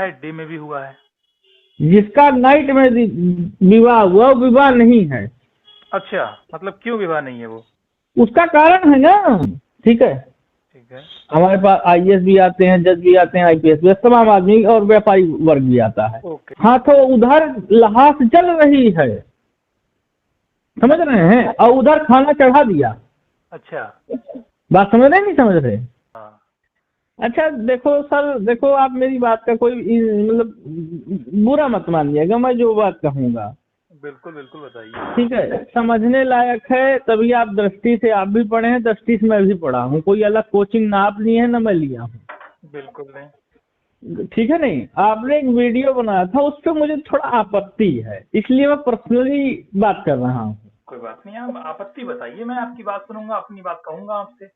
है, डे में भी हुआ है। जिसका नाइट में विवाह हुआ वो विवाह नहीं है। अच्छा, मतलब क्यों विवाह नहीं है वो? उसका कारण है ना। ठीक है, ठीक है। हमारे पास आईएएस भी आते हैं, जज भी आते हैं, आईपीएस भी, तमाम आदमी और व्यापारी वर्ग भी आता है। ओके। हाँ, तो उधर लहास चल रही है, समझ रहे हैं, और उधर खाना चढ़ा दिया। अच्छा। बात समझ रहे नहीं समझ रहे? हाँ। अच्छा देखो सर, देखो आप मेरी बात का कोई मतलब बुरा मत मानिएगा, मैं जो बात कहूँगा बिल्कुल बिल्कुल, बताइए। ठीक है, समझने लायक है, तभी आप दृष्टि से आप भी पढ़े हैं, दृष्टि से मैं भी पढ़ा हूँ, कोई अलग कोचिंग ना आप लिए हैं ना मैं लिया हूँ। बिल्कुल नहीं। ठीक है, नहीं आपने एक वीडियो बनाया था, उस पर मुझे थोड़ा आपत्ति है, इसलिए मैं पर्सनली बात कर रहा हूँ। कोई बात नहीं, आप आपत्ति बताइए, मैं आपकी बात सुनूंगा, अपनी बात कहूंगा आपसे।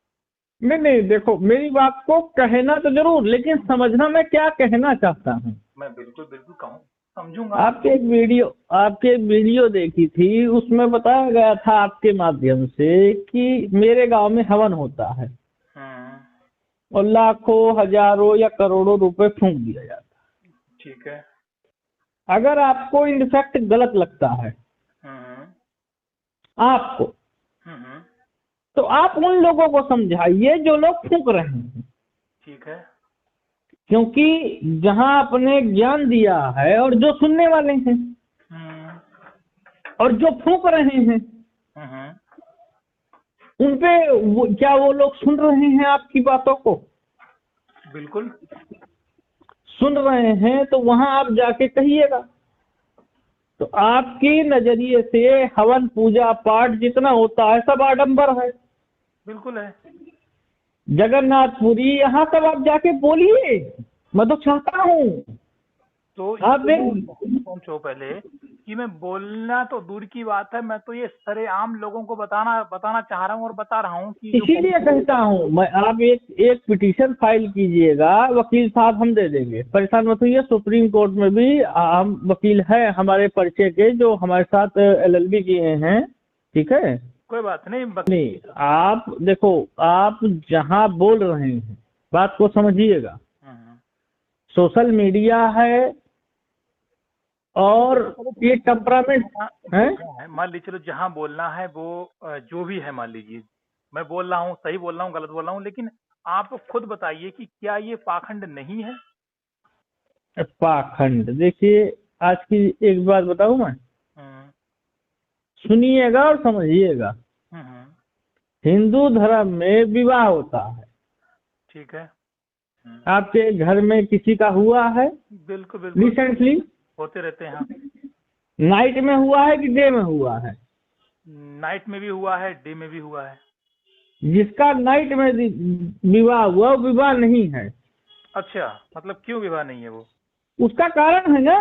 नहीं नहीं, देखो मेरी बात को कहना तो जरूर, लेकिन समझना मैं क्या कहना चाहता हूँ। मैं बिल्कुल बिल्कुल कहूँ, समझूंगा। आपके एक वीडियो देखी थी, उसमें बताया गया था आपके माध्यम से कि मेरे गांव में हवन होता है और लाखों हजारों या करोड़ों रुपए फूंक दिया जाता ठीक है। है। अगर आपको इनफैक्ट गलत लगता है हम्म आपको, हम्म। तो आप उन लोगों को समझाइए जो लोग फूंक रहे हैं, ठीक है। क्योंकि जहां आपने ज्ञान दिया है और जो सुनने वाले हैं हम्म और जो फूंक रहे हैं हम्म। उनपे क्या वो लोग सुन रहे हैं आपकी बातों को? बिल्कुल। सुन रहे हैं तो वहां आप जाके कहिएगा। तो आपके नजरिए से हवन पूजा पाठ जितना होता है सब आडंबर है, बिल्कुल है। जगन्नाथपुरी यहाँ सब आप जाके बोलिए, मैं तो चाहता हूँ तो आप ये एक, सोचो पहले कि मैं बोलना तो दूर की बात है, मैं तो ये सरेआम लोगों को बताना चाह रहा हूँ और बता रहा हूँ कि जो इसीलिए कहता हूँ मैं, आप एक पिटीशन फाइल कीजिएगा, वकील साहब हम दे देंगे, परेशान मत होइए। सुप्रीम कोर्ट में भी हम वकील हैं हमारे परिचय के, जो हमारे साथ एलएलबी किए हैं। ठीक है, कोई बात नहीं, नहीं आप देखो, आप जहां बोल रहे हैं बात को समझिएगा, सोशल मीडिया है और ये टेम्परामेंट है। मान लीजिए चलो, जहाँ बोलना है वो जो भी है, मान लीजिए मैं बोल रहा हूँ, सही बोल रहा हूँ, गलत बोल रहा हूँ, लेकिन आप खुद बताइए कि क्या ये पाखंड नहीं है? पाखंड, देखिए आज की एक बात बताऊं मैं, हम्म सुनिएगा और समझिएगा। हम्म। हिंदू धर्म में विवाह होता है, ठीक है। आपके घर में किसी का हुआ है बिल्कुल बिल्कुल। रिसेंटली? होते रहते हैं। नाइट में हुआ है कि डे में हुआ है? नाइट में भी हुआ है, डे में भी हुआ है। जिसका नाइट में विवाह हुआ वो विवाह नहीं है। अच्छा, मतलब क्यों विवाह नहीं है वो? उसका कारण है ना,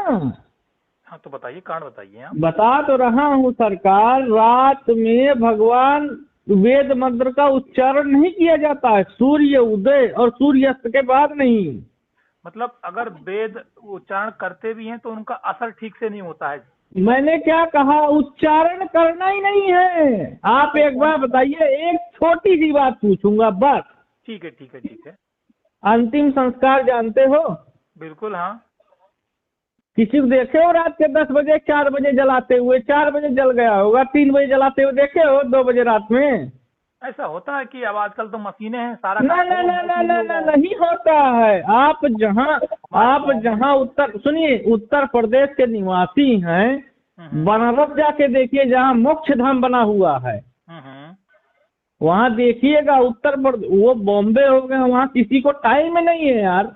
हाँ, तो बताइए, कारण बताइए आप। बता तो रहा हूँ सरकार, रात में भगवान वेद मंत्र का उच्चारण नहीं किया जाता है, सूर्य उदय और सूर्यास्त के बाद नहीं। मतलब अगर वेद उच्चारण करते भी हैं तो उनका असर ठीक से नहीं होता है। मैंने क्या कहा, उच्चारण करना ही नहीं है। आप एक बार बताइए, एक छोटी सी बात पूछूंगा बस। ठीक है ठीक है ठीक है। अंतिम संस्कार जानते हो? बिल्कुल, हाँ। किसी को देखे हो रात के 10 बजे 4 बजे जलाते हुए? 4 बजे जल गया होगा, 3 बजे जलाते हुए देखे हो? 2 बजे रात में? ऐसा होता है कि अब आजकल तो मशीनें हैं, सारा ना काम ना ना ना ना ना, होगा। नहीं होता है। आप जहाँ उत्तर, सुनिए, उत्तर प्रदेश के निवासी हैं, बनारस जाके देखिए जहाँ मोक्ष धाम बना हुआ है, वहाँ देखिएगा। उत्तर प्रदेश, वो बॉम्बे हो गया, वहाँ किसी को टाइम ही नहीं है यार।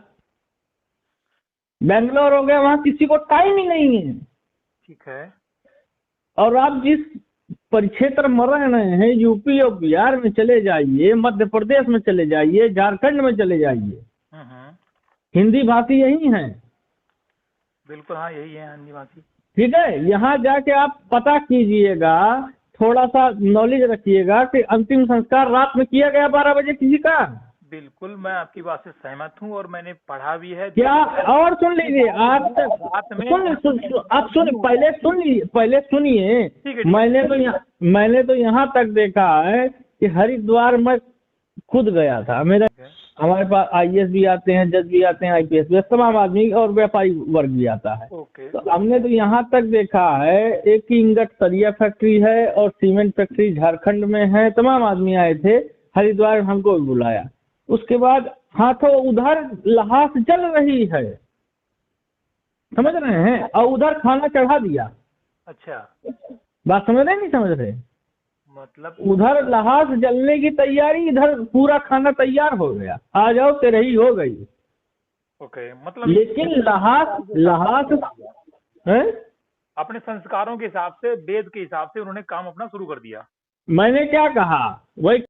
बेंगलोर हो गया, वहाँ किसी को टाइम ही नहीं है। ठीक है। और आप जिस परिक्षेत्र में रह रहे हैं, यूपी और बिहार में चले जाइए, मध्य प्रदेश में चले जाइए, झारखंड में चले जाइए, हिंदी भाषी यही हैं। बिल्कुल, हाँ, यही है हिंदी भाषी। ठीक है, यहाँ जाके आप पता कीजिएगा, थोड़ा सा नॉलेज रखिएगा कि अंतिम संस्कार रात में किया गया 12 बजे किसी का। बिल्कुल, मैं आपकी बात से सहमत हूँ और मैंने पढ़ा भी है। क्या? और सुन लीजिए, आप रात में आप सुन, पहले सुनिए। ठीक है। मैंने तो यहाँ तक देखा है कि हरिद्वार में खुद गया था, मेरा हमारे पास आईएएस भी आते हैं, जज भी आते हैं, आईपीएस भी, तमाम आदमी और व्यापारी वर्ग भी आता है। ओके। तो हमने तो यहाँ तक देखा है, एक इंगट सरिया फैक्ट्री है और सीमेंट फैक्ट्री झारखंड में है, तमाम आदमी आए थे, हरिद्वार हमको भी बुलाया। उसके बाद हाथों उधर लहास जल रही है, समझ रहे हैं, और उधर खाना चढ़ा दिया। अच्छा, बात समझ रहे नहीं समझ रहे? मतलब उधर लहास जलने की तैयारी, इधर पूरा खाना तैयार हो गया, आ जाओ तेरही हो गई। ओके, मतलब लेकिन लहास है, अपने संस्कारों के हिसाब से, वेद के हिसाब से उन्होंने काम अपना शुरू कर दिया। मैंने क्या कहा, वही